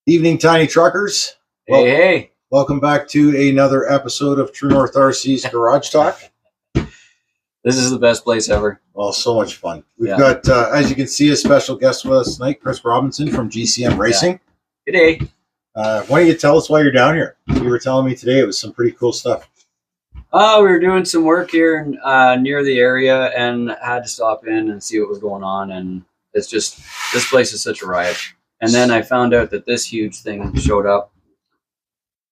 Evening, Tiny Truckers. Hey. Welcome back to another episode of True North RC's Garage Talk. This is the best place ever. Well, so much fun. We've got, as you can see, a special guest with us tonight, Chris Robinson from GCM Racing. Good day. Why don't you tell us why you're down here? You were telling me today it was some pretty cool stuff. We were doing some work here near the area and had to stop in and see what was going on. And it's just, this place is such a riot. And then I found out that this huge thing showed up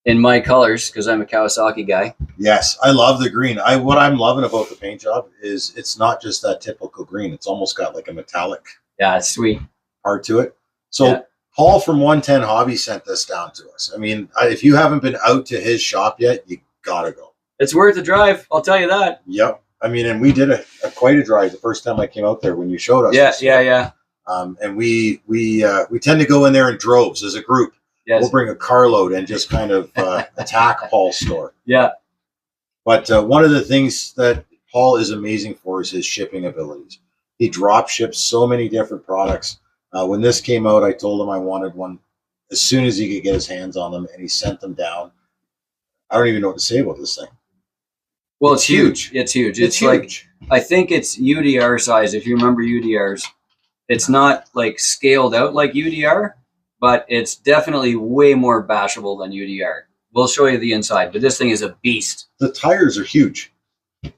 in my colors because I'm a Kawasaki guy. Yes, I love the green. What I'm loving about the paint job is it's not just that typical green. It's almost got like a metallic it's sweet part to it. So Paul from 110 Hobby sent this down to us. I mean, if you haven't been out to his shop yet, you gotta go. It's worth a drive, I'll tell you that. Yep. I mean, and we did quite a drive the first time I came out there when you showed us. Yeah. And we tend to go in there in droves as a group. Yes. We'll bring a carload and just kind of attack Paul's store. Yeah. But one of the things that Paul is amazing for is his shipping abilities. He drop ships so many different products. When this came out, I told him I wanted one as soon as he could get his hands on them, and he sent them down. I don't even know what to say about this thing. Well, it's huge. It's huge. It's huge. Like, I think it's UDR size. If you remember UDRs, it's not like scaled out like UDR, but it's definitely way more bashable than UDR. We'll show you the inside, but this thing is a beast. The tires are huge.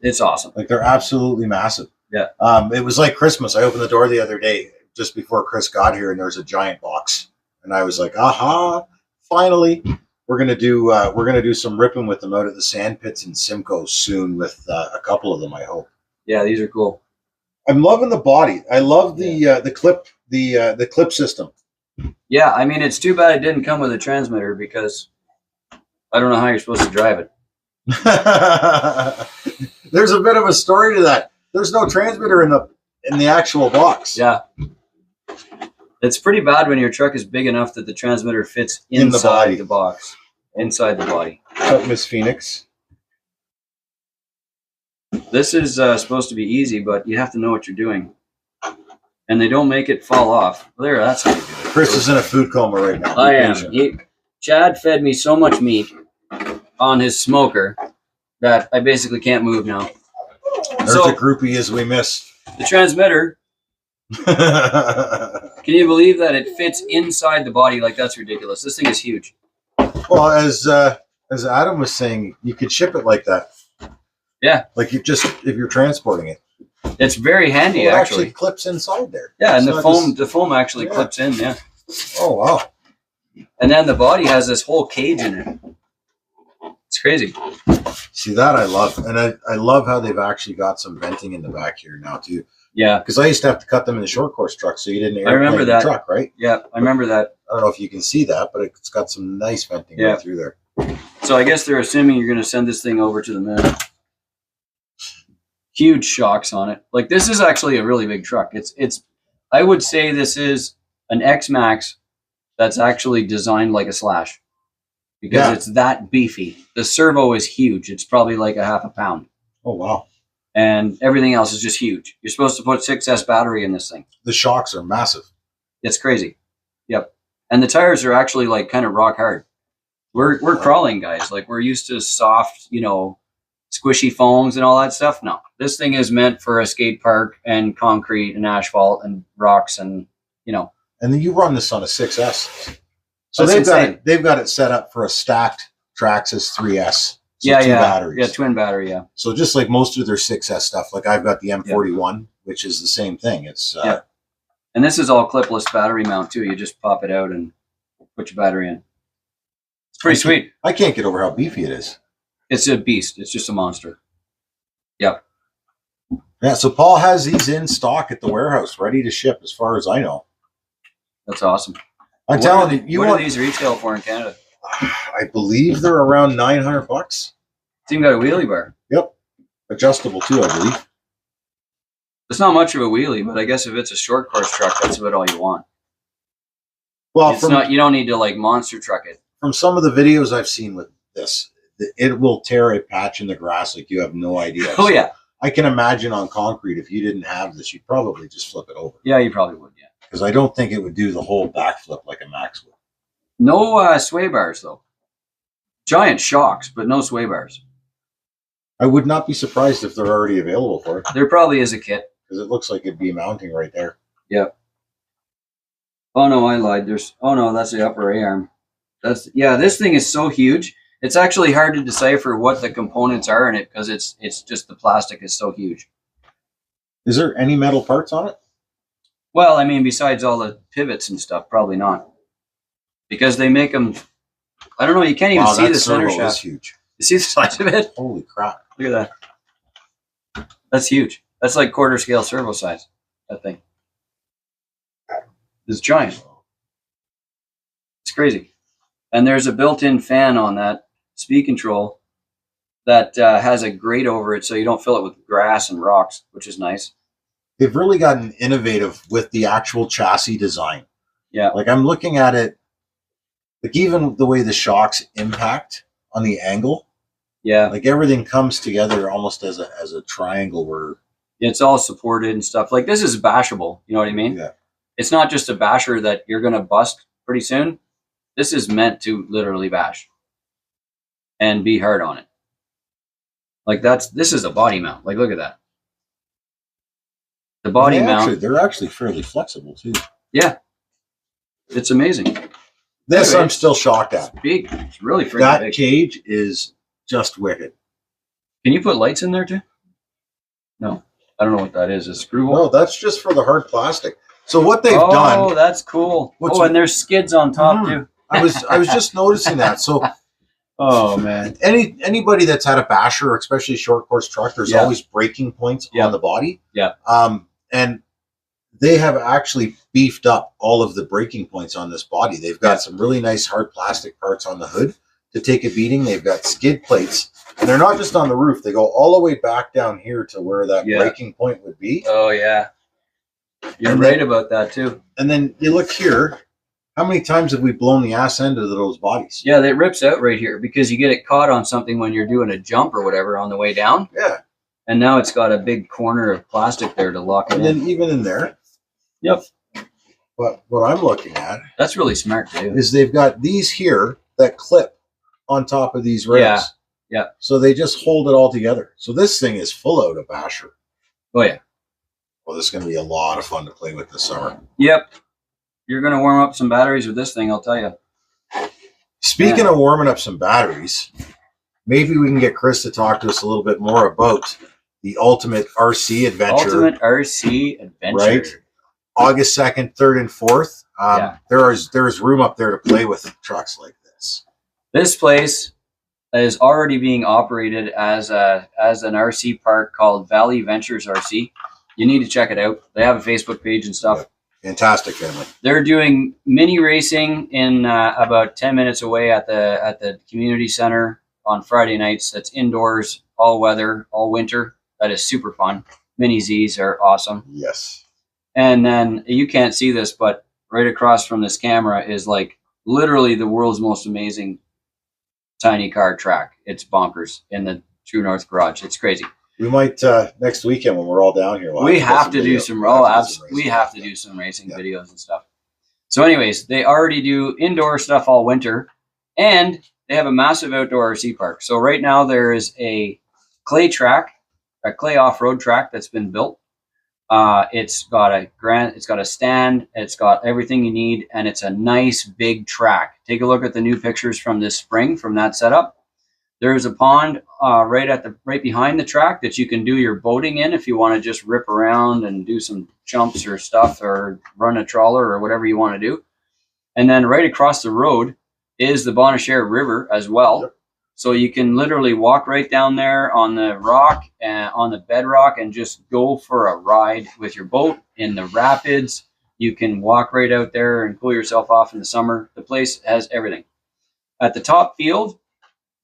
It's awesome. Like, they're absolutely massive. Yeah. It was like Christmas. I opened the door the other day just before Chris got here, and there's a giant box, and I was like, "Aha! Finally, we're gonna do some ripping with them out at the sand pits in Simcoe soon with a couple of them. I hope." Yeah, these are cool. I'm loving the body. I love the clip system. Yeah, I mean, it's too bad it didn't come with a transmitter because I don't know how you're supposed to drive it. There's a bit of a story to that. There's no transmitter in the actual box. Yeah. It's pretty bad when your truck is big enough that the transmitter fits inside the box. Inside the body. What's up, Miss Phoenix? This is supposed to be easy, but you have to know what you're doing. And they don't make it fall off. There, that's how you do it. Chris is in a food coma right now. I am. Chad fed me so much meat on his smoker that I basically can't move now. There's a groupie as we miss. The transmitter. Can you believe that it fits inside the body? Like, that's ridiculous. This thing is huge. Well, as Adam was saying, you could ship it like that. Yeah. Like, if you're transporting it. It's very handy, it actually. clips inside there. Yeah, and the foam actually clips in, yeah. Oh, wow. And then the body has this whole cage in it. It's crazy. See, that I love. And I love how they've actually got some venting in the back here now, too. Yeah. Because I used to have to cut them in the short course truck so you didn't airplane the truck, right? Yeah, I remember that. I don't know if you can see that, but it's got some nice venting right through there. So I guess they're assuming you're going to send this thing over to the moon. Huge shocks on it. Like, this is actually a really big truck. It's I would say this is an X-Max that's actually designed like a Slash because it's that beefy. The servo is huge. It's probably like a half a pound. Oh, wow. And everything else is just huge. You're supposed to put 6S battery in this thing. The shocks are massive. It's crazy. Yep. And the tires are actually like kind of rock hard. We're crawling guys. Like, we're used to soft, squishy foams and all that stuff. No, this thing is meant for a skate park and concrete and asphalt and rocks and. And then you run this on a 6S. So they've got it set up for a stacked Traxxas 3S. So two batteries. Yeah, twin battery, yeah. So just like most of their 6S stuff, like I've got the M41, which is the same thing. It's and this is all clipless battery mount too. You just pop it out and put your battery in. It's pretty sweet. I can't get over how beefy it is. It's a beast. It's just a monster. Yep. Yeah, so Paul has these in stock at the warehouse, ready to ship as far as I know. That's awesome. I'm telling you, what do these retail for in Canada? I believe they're around $900. It's even got a wheelie bar. Yep. Adjustable too, I believe. It's not much of a wheelie, but I guess if it's a short course truck, that's about all you want. Well, you don't need to like monster truck it. From some of the videos I've seen with this, it will tear a patch in the grass like you have no idea. Oh, yeah. I can imagine on concrete, if you didn't have this, you'd probably just flip it over. Yeah, you probably would, yeah. Because I don't think it would do the whole backflip like a Max would. No sway bars though. Giant shocks, but no sway bars. I would not be surprised if they're already available for it, There probably is a kit. because it looks like it'd be mounting right there. Yep. Oh no, I lied. Oh no, that's the upper A arm. This thing is so huge. It's actually hard to decipher what the components are in it because it's just the plastic is so huge. Is there any metal parts on it? Well, I mean, besides all the pivots and stuff, probably not. Because they make them, I don't know, you can't even see the center shaft. Is huge. You see the size of it? Holy crap. Look at that. That's huge. That's like quarter scale servo size, that thing. It's giant. It's crazy. And there's a built-in fan on that speed control that has a grate over it so you don't fill it with grass and rocks, which is nice. They've really gotten innovative with the actual chassis design. Yeah. Like I'm looking at it, like even the way the shocks impact on the angle. Yeah. Like everything comes together almost as a triangle where it's all supported and stuff. Like this is bashable, you know what I mean? Yeah. It's not just a basher that you're going to bust pretty soon. This is meant to literally bash and be hard on it. Like this is a body mount. Like look at that. The body mount. They're actually fairly flexible too. Yeah. It's amazing. This I'm still shocked at. It's big. It's really freaking that big. cage is just wicked. Can you put lights in there too? No. I don't know what that is. A screw hole? No, that's just for the hard plastic. So what they've done. Oh, that's cool. And there's skids on top too. I was just noticing that. So oh man. Anybody that's had a basher, especially short course truck, there's always braking points on the body. Yeah. And they have actually beefed up all of the braking points on this body. They've got some really nice hard plastic parts on the hood to take a beating. They've got skid plates, and they're not just on the roof. They go all the way back down here to where that braking point would be. Oh yeah. You're right about that too. And then you look here. How many times have we blown the ass end of those bodies? Yeah, that rips out right here because you get it caught on something when you're doing a jump or whatever on the way down. Yeah. And now it's got a big corner of plastic there to lock it in. And then even in there. Yep. But what I'm looking at. That's really smart too. Is they've got these here that clip on top of these rails. Yeah. Yeah. So they just hold it all together. So this thing is full out of basher. Oh yeah. Well, this is going to be a lot of fun to play with this summer. Yep. You're going to warm up some batteries with this thing, I'll tell you. Speaking of warming up some batteries, maybe we can get Chris to talk to us a little bit more about the Ultimate RC Adventure. Ultimate RC Adventure. Right? August 2nd, 3rd, and 4th. There's room up there to play with trucks like this. This place is already being operated as an RC park called Valley Ventures RC. You need to check it out. They have a Facebook page and stuff. Fantastic family. They're doing mini racing in about 10 minutes away at the community center on Friday nights. That's indoors, all weather, all winter. That is super fun. Mini Z's are awesome. Yes. And then you can't see this, but right across from this camera is like literally the world's most amazing tiny car track. It's bonkers in the True North garage. It's crazy. We might next weekend when we're all down here. We have to do some racing videos and stuff. So, anyways, they already do indoor stuff all winter, and they have a massive outdoor RC park. So right now there is a clay track, a clay off-road track that's been built. It's got a stand, it's got everything you need, and it's a nice big track. Take a look at the new pictures from this spring from that setup. There's a pond right behind the track that you can do your boating in if you want to just rip around and do some jumps or stuff or run a trawler or whatever you want to do. And then right across the road is the Bonnechere River as well. Yep. So you can literally walk right down there on the rock and on the bedrock and just go for a ride with your boat in the rapids. You can walk right out there and cool yourself off in the summer. The place has everything. At the top field,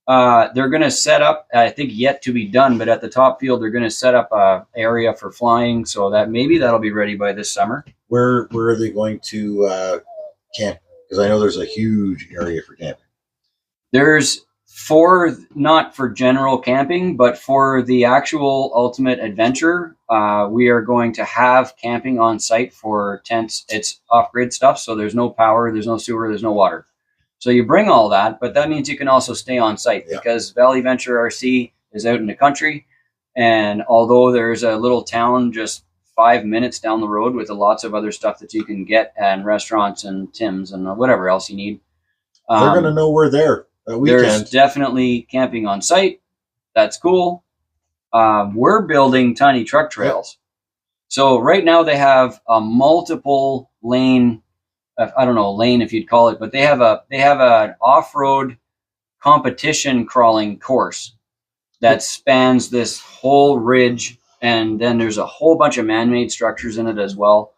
they're going to set up, I think yet to be done, but at the top field, they're going to set up a area for flying so that maybe that'll be ready by this summer. Where are they going to camp? Because I know there's a huge area for camping. There's not for general camping, but for the actual Ultimate Adventure, we are going to have camping on site for tents. It's off-grid stuff, so there's no power, there's no sewer, there's no water. So you bring all that, but that means you can also stay on site because Valley Venture RC is out in the country. And although there's a little town just 5 minutes down the road with lots of other stuff that you can get and restaurants and Tim's and whatever else you need. They're going to know we're there that weekend. There's definitely camping on site. That's cool. We're building tiny truck trails. So right now they have a multiple lane, I don't know, lane if you'd call it, but they have an off-road competition crawling course that spans this whole ridge, and then there's a whole bunch of man-made structures in it as well.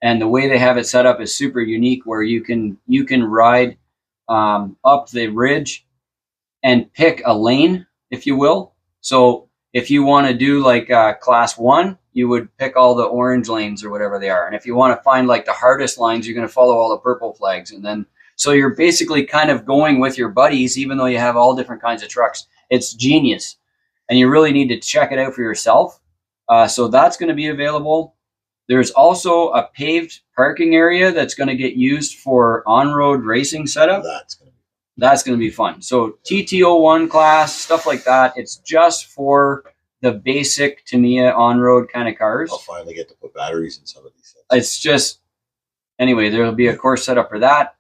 And the way they have it set up is super unique, where you can ride up the ridge and pick a lane, if you will. So if you want to do like class 1, you would pick all the orange lanes or whatever they are. And if you want to find like the hardest lines, you're going to follow all the purple flags. And then, so you're basically kind of going with your buddies, even though you have all different kinds of trucks. It's genius. And you really need to check it out for yourself. So that's going to be available. There's also a paved parking area that's going to get used for on-road racing setup. That's going to be fun. So TT01 class, stuff like that. It's just for the basic Tamiya on-road kind of cars. I'll finally get to put batteries in some of these things. It's just, anyway, there'll be a course set up for that.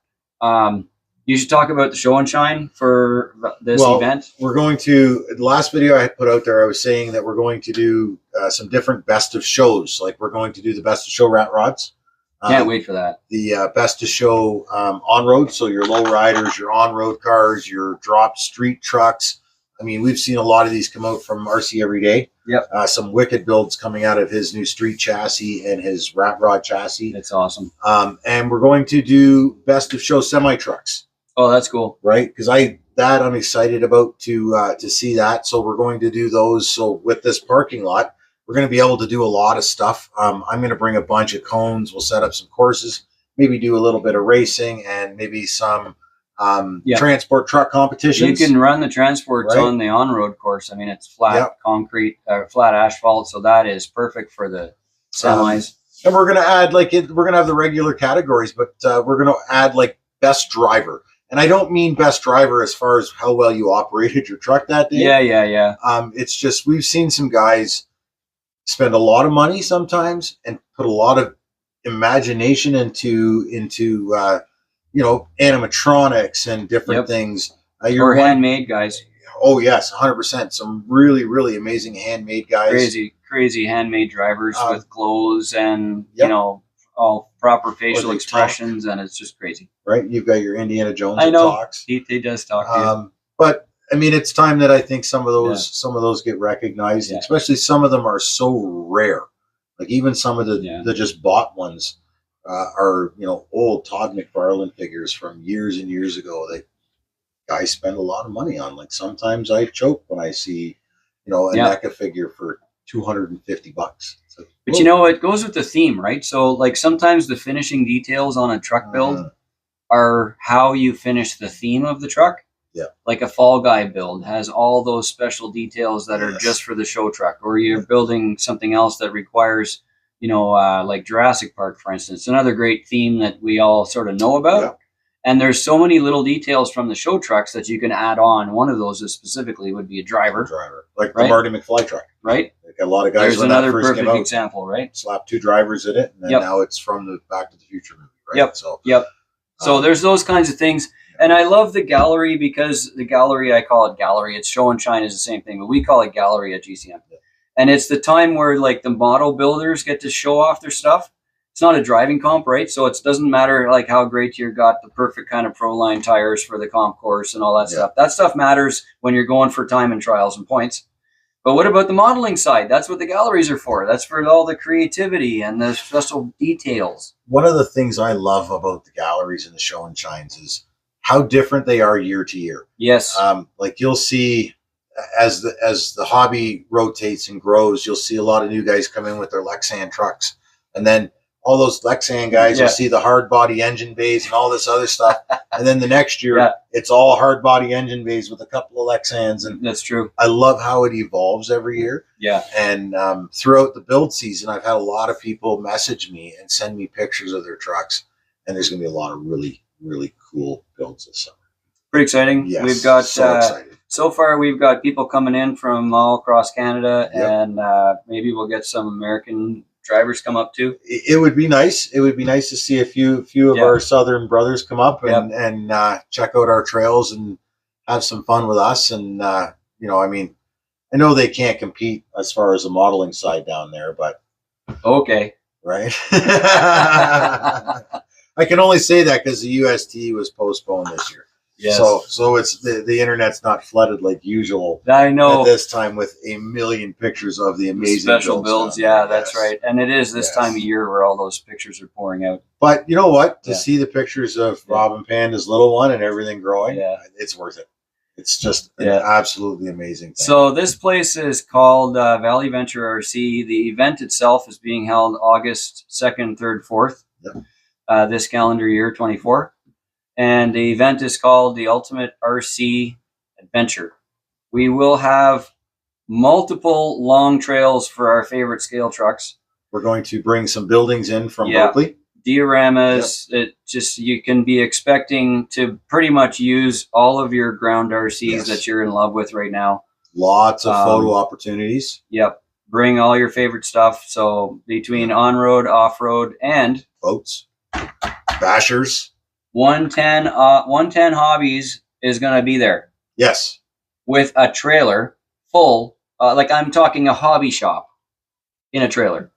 You should talk about the show and shine for this event. We're going to, the last video I had put out there, I was saying that we're going to do some different best of shows. Like we're going to do the best of show rat rods. Can't wait for that. The best of show on-road. So your low riders, your on-road cars, your drop street trucks. I mean, we've seen a lot of these come out from RC Every Day. Yep. Some wicked builds coming out of his new street chassis and his rat rod chassis. That's awesome. And we're going to do best of show semi-trucks. Oh, that's cool. Right? Because I'm excited about to see that. So we're going to do those. So with this parking lot, we're going to be able to do a lot of stuff. I'm going to bring a bunch of cones. We'll set up some courses, maybe do a little bit of racing and maybe some transport truck competitions. You can run the transports on the on-road course. I mean, it's flat concrete, flat asphalt. So that is perfect for the semis. And we're going to add we're going to have the regular categories, but we're going to add like best driver. And I don't mean best driver as far as how well you operated your truck that day. Yeah. It's just, we've seen some guys spend a lot of money sometimes and put a lot of imagination into animatronics and different things. Or handmade guys. Oh yes, 100%. Some really, really amazing handmade guys. Crazy handmade drivers with clothes and all proper facial expressions, and it's just crazy. Right? You've got your Indiana Jones. I know. Talks. He does talk to you. But I mean, it's time that I think some of those get recognized. Especially some of them are so rare. Like even some of the just bought ones are old Todd McFarlane figures from years and years ago that guys spend a lot of money on. Like sometimes I choke when I see a NECA figure for $250. Like, but it goes with the theme, right? So like sometimes the finishing details on a truck build are how you finish the theme of the truck. Yeah. Like a Fall Guy build has all those special details that are just for the show truck, or you're building something else that requires, like Jurassic Park, for instance, another great theme that we all sort of know about. Yeah. And there's so many little details from the show trucks that you can add on. One of those is specifically would be a driver. Like the Marty McFly truck. Right. Like a lot of guys. There's another perfect example, right? Slap 2 drivers in it, and then now it's from the Back to the Future movie, right? Yep. So there's those kinds of things. And I love the gallery because the gallery, I call it gallery. It's show and shine is the same thing, but we call it gallery at GCM. And it's the time where like the model builders get to show off their stuff. It's not a driving comp, right? So it doesn't matter like how great you got the perfect kind of pro line tires for the comp course and all that stuff. That stuff matters when you're going for time and trials and points. But what about the modeling side? That's what the galleries are for. That's for all the creativity and the special details. One of the things I love about the galleries and the show and shines is how different they are year to year. Yes. Like you'll see as the hobby rotates and grows, you'll see a lot of new guys come in with their Lexan trucks. And then all those Lexan guys will see the hard body engine bays and all this other stuff. And then the next year, it's all hard body engine bays with a couple of Lexans. And that's true. I love how it evolves every year. Yeah. And throughout the build season, I've had a lot of people message me and send me pictures of their trucks. And there's going to be a lot of really, really cool builds. builds this summer. Pretty exciting. Yes, We've got so excited. so far we've got people coming in from all across Canada, Yep. and maybe we'll get some American drivers come up too. It would be nice. It would be nice to see a few of Yeah. our southern brothers come up Yep. and check out our trails and have some fun with us. And you know, I mean, I know they can't compete as far as the modeling side down there, but Okay. right. I can only say that because the UST was postponed this year. Yes. So it's the internet's not flooded like usual I know. at this time with a million pictures of the amazing Special builds. down Yeah, there. that's Yes. right. And it is this Yes. time of year where all those pictures are pouring out. But you know what? To Yeah. see the pictures of Yeah. Robin Panda's little one and everything growing, Yeah. it's worth it. It's just an Yeah. absolutely amazing thing. So this place is called Valley Venture RC. The event itself is being held August 2nd, 3rd, 4th, this calendar year, 24. And the event is called the Ultimate RC Adventure. We will have multiple long trails for our favorite scale trucks. We're going to bring some buildings in from Yeah. Berkeley. Dioramas. It just, you can be expecting to pretty much use all of your ground RCs Yes. that you're in love with right now. Lots of photo opportunities. Yep. Bring all your favorite stuff. So between on-road, off-road, and Boats. Bashers. 110 Hobbies is going to be there Yes. with a trailer full, like I'm talking a hobby shop in a trailer.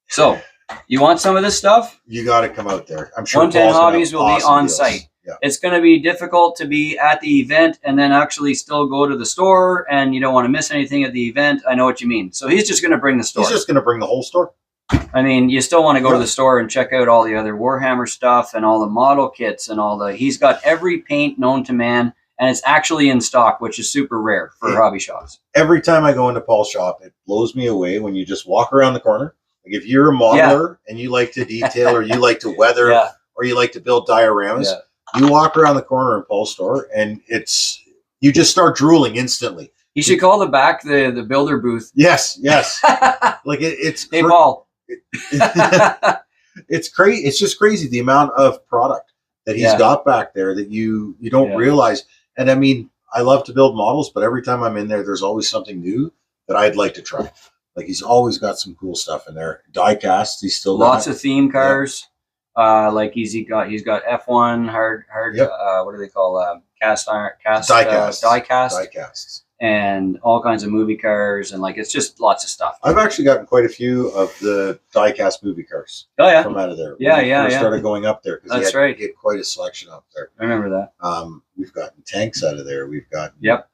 So you want some of this stuff? You got to come out there. I'm sure 110 Paul's gonna have Hobbies will be awesome on deals. site. Yeah. It's going to be difficult to be at the event and then actually still go to the store, and you don't want to miss anything at the event. I know what you mean. So he's just going to bring the store. He's just going to bring the whole store. I mean, you still want to go to Yeah. the store and check out all the other Warhammer stuff and all the model kits and all the. He's got every paint known to man, and it's actually in stock, which is super rare for Yeah. hobby shops. Every time I go into Paul's shop, it blows me away when you just walk around the corner. Like if you're a modeler and you like to detail or you like to weather Yeah, or you like to build dioramas, yeah. you walk around the corner in Paul's store and you just start drooling instantly. You should call the back the builder booth. Yes, yes. Like it's Hey, Paul. it's crazy. It's just crazy the amount of product that he's Yeah. got back there that you don't Yeah. realize. And I mean, I love to build models, but every time I'm in there, there's always something new that I'd like to try. Like he's always got some cool stuff in there. Die casts, he's still got Lots of theme cars. Like he's got F1 hard. Yep. What do they call cast iron die casts. die cast, Die casts. and all kinds of movie cars, and like it's just lots of stuff. I've actually gotten quite a few of the die-cast movie cars Oh yeah, from out of there. Yeah, when we yeah, first yeah. started going up there because That's he right. had quite a selection up there. I remember that. We've gotten tanks out of there. We've got Yep.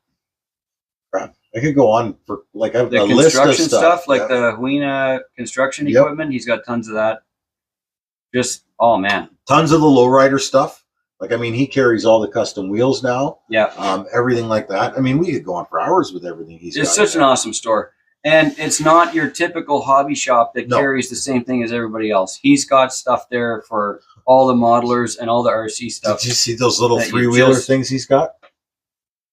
crap. I could go on for like a The list of construction stuff, like Yeah. the Huina construction Yep. equipment. He's got tons of that. Just oh man, Tons of the lowrider stuff. Like I mean, he carries all the custom wheels now. yeah. Everything like that. I mean, we could go on for hours with everything he's It's got such an awesome store. And it's not your typical hobby shop that No. carries the same thing as everybody else. He's got stuff there for all the modelers and all the RC stuff. Did you see those little that you three-wheeler just- things he's got?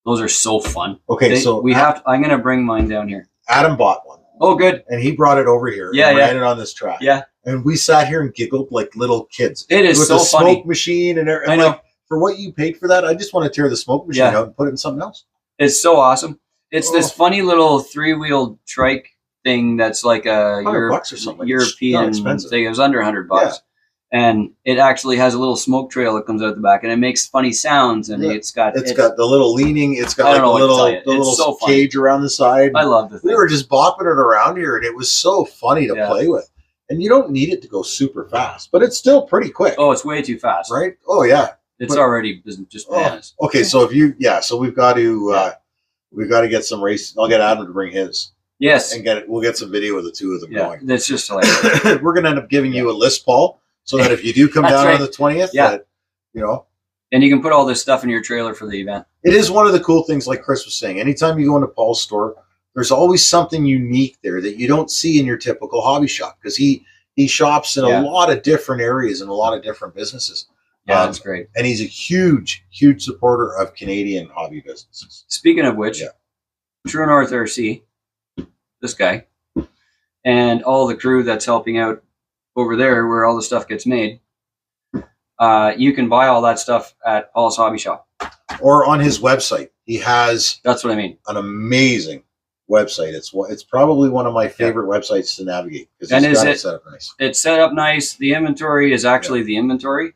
Those are so fun. Okay, so I'm gonna bring mine down here. Adam bought one, Oh, good. and he brought it over here. Yeah, and yeah. ran it on this track. Yeah, And we sat here and giggled like little kids. it is With so the funny. smoke machine and everything. I know. Like, for what you paid for that, I just want to tear the smoke machine Yeah. out and put it in something else. It's so awesome. It's this Oh. funny little three-wheeled trike thing that's like a $100 or something. It's not European expensive. thing. It was under $100, Yeah. and it actually has a little smoke trail that comes out the back, and it makes funny sounds. And Yeah. it's got It's got the little leaning. It's got I like don't know a what to little, tell you. the It's little so funny. cage around the side. I love the thing. We were just bopping it around here, and it was so funny to Yeah. play with. And you don't need it to go super fast, but it's still pretty quick, Oh, it's way too fast. right? Oh yeah. It's But- already just Oh, bananas. okay, so so we've got to get some race. I'll get Adam to bring his Yes. and get it. We'll get some video of the two of them Yeah. going. That's just hilarious. We're gonna end up giving you a list, Paul, so that if you do come That's down right. on the 20th, Yeah. that, you know, And you can put all this stuff in your trailer for the event. it is one of the cool things, like Chris was saying. Anytime you go into Paul's store, there's always something unique there that you don't see in your typical hobby shop because he shops in Yeah. a lot of different areas and a lot of different businesses. Yeah, that's great. And he's a huge, huge supporter of Canadian hobby businesses. Speaking of which, Yeah. True North RC, this guy, and all the crew that's helping out over there where all the stuff gets made, you can buy all that stuff at Paul's Hobby Shop. Or on his website. He has That's what I mean. an amazing website. It's probably one of my favorite websites to navigate because And it's is got it- it set up nice. It's set up nice. The inventory is actually the inventory.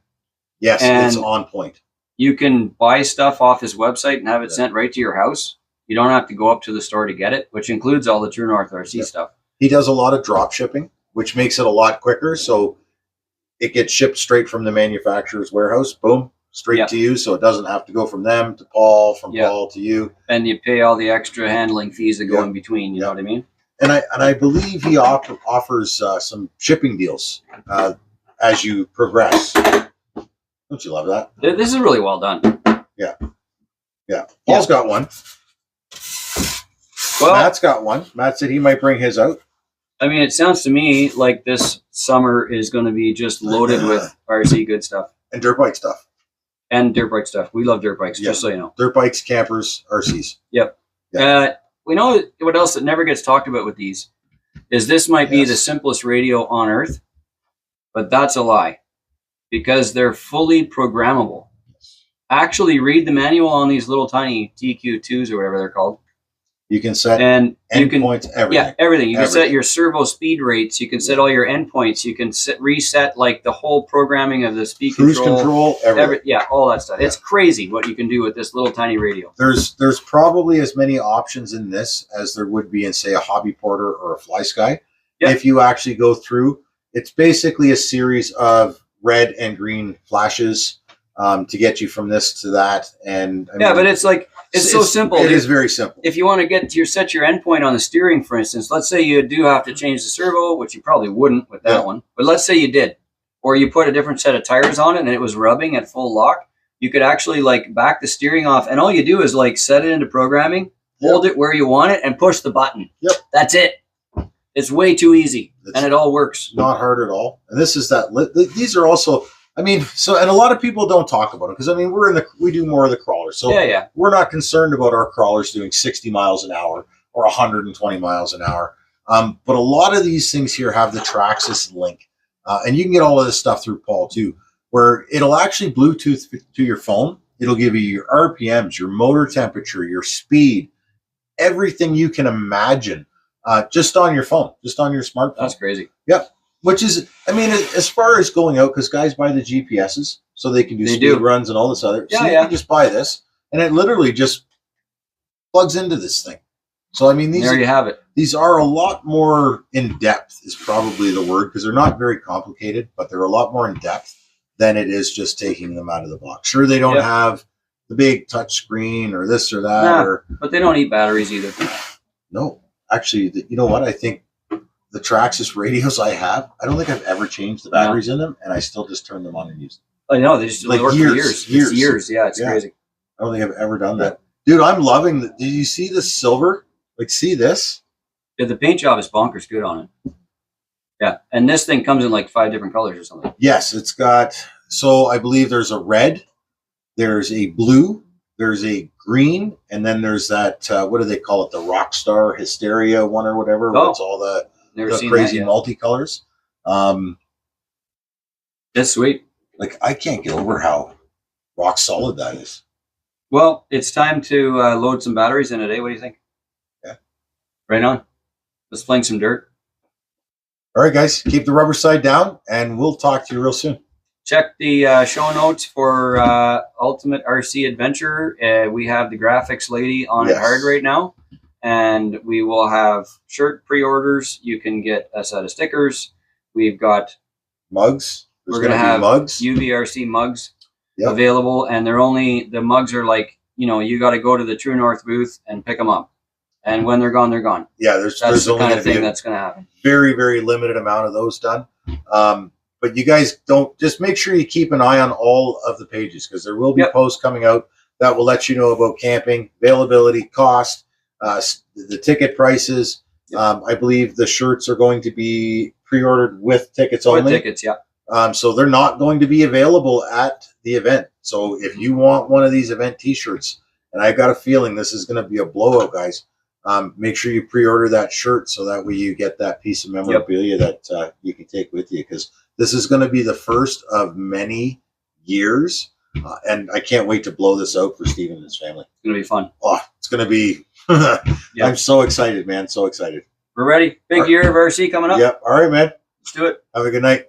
Yes, and it's on point. You can buy stuff off his website and have it sent right to your house. You don't have to go up to the store to get it, which includes all the True North RC stuff. He does a lot of drop shipping, which makes it a lot quicker. So it gets shipped straight from the manufacturer's warehouse, boom, straight to you. So it doesn't have to go from them to Paul, from Paul to you. And you pay all the extra handling fees that go in between. You know what I mean? And I believe he offers some shipping deals as you progress. Don't you love that? This is really well done. Yeah. Paul's got one. Well, Matt's got one. Matt said he might bring his out. I mean, it sounds to me like this summer is going to be just loaded with RC good stuff. And dirt bike stuff. And dirt bike stuff. We love dirt bikes, just so you know. Dirt bikes, campers, RCs. Yep. We know what else that never gets talked about with these is this might be the simplest radio on earth, but that's a lie because they're fully programmable. Actually read the manual on these little tiny TQ2s or whatever they're called. You can set endpoints, everything. Yeah, everything. You can set your servo speed rates. You can set all your endpoints. You can reset like the whole programming of the speed cruise control, everything. All that stuff. It's crazy what you can do with this little tiny radio. There's probably as many options in this as there would be in, say, a Hobby Porter or a Fly Sky. Yep. If you actually go through, it's basically a series of red and green flashes to get you from this to that. And I mean, but it's like it's so simple. It is very simple. If you want to set your endpoint on the steering, for instance, let's say you do have to change the servo, which you probably wouldn't with that one, but let's say you did, or you put a different set of tires on it and it was rubbing at full lock, you could actually like back the steering off, and all you do is like set it into programming, hold it where you want it, and push the button. Yep, that's it. It's way too easy, and it all works. Not hard at all. And this is that. These are also. I mean, and a lot of people don't talk about it because I mean we do more of the crawlers, so we're not concerned about our crawlers doing 60 miles an hour or 120 miles an hour. But a lot of these things here have the Traxxas link, and you can get all of this stuff through Paul too, where it'll actually Bluetooth to your phone. It'll give you your RPMs, your motor temperature, your speed, everything you can imagine, just on your phone, just on your smartphone. That's crazy. Yep. Which is, I mean, as far as going out, because guys buy the GPSs so they can do speed runs and all this other. So you can just buy this, and it literally just plugs into this thing. So I mean, there you have it. These are a lot more in depth, is probably the word, because they're not very complicated, but they're a lot more in depth than it is just taking them out of the box. Sure, they don't have the big touch screen or this or that, but they don't eat batteries either. No, actually, you know what? I think the Traxxas radios I don't think I've ever changed the batteries in them, and I still just turn them on and use them. I know, they just work for years. Years. Yeah, it's crazy. I don't think I've ever done that. Dude, I'm loving Did you see the silver? Like, see this? Yeah, the paint job is bonkers good on it. Yeah, and this thing comes in like 5 different colors or something. Yes, it's got, so I believe there's a red, there's a blue, there's a green, and then there's that, what do they call it? The Rockstar Hysteria one or whatever. Where it's all the crazy multicolors. That's sweet. Like, I can't get over how rock solid that is. Well, it's time to load some batteries in today. What do you think? Yeah. Right on. Let's fling some dirt. All right, guys. Keep the rubber side down, and we'll talk to you real soon. Check the show notes for Ultimate RC Adventure. We have the graphics lady on it hard right now. And we will have shirt pre-orders. You can get a set of stickers. We've got mugs. We're going to have mugs, UVRC mugs available. And the mugs are like, you got to go to the True North booth and pick them up. And when they're gone, they're gone. Yeah, that's the kind of thing that's going to happen. Very, very limited amount of those done. But you guys just make sure you keep an eye on all of the pages because there will be posts coming out that will let you know about camping, availability, cost, the ticket prices. I believe the shirts are going to be pre-ordered with tickets only. With tickets, so they're not going to be available at the event. So if you want one of these event t-shirts, and I've got a feeling this is going to be a blowout, guys, make sure you pre-order that shirt so that way you get that piece of memorabilia that you can take with you, because this is going to be the first of many years. And I can't wait to blow this out for Steven and his family. It's going to be fun. Oh, it's going to be, I'm so excited, man. So excited. We're ready. Big year of RC coming up. Yep. All right, man. Let's do it. Have a good night.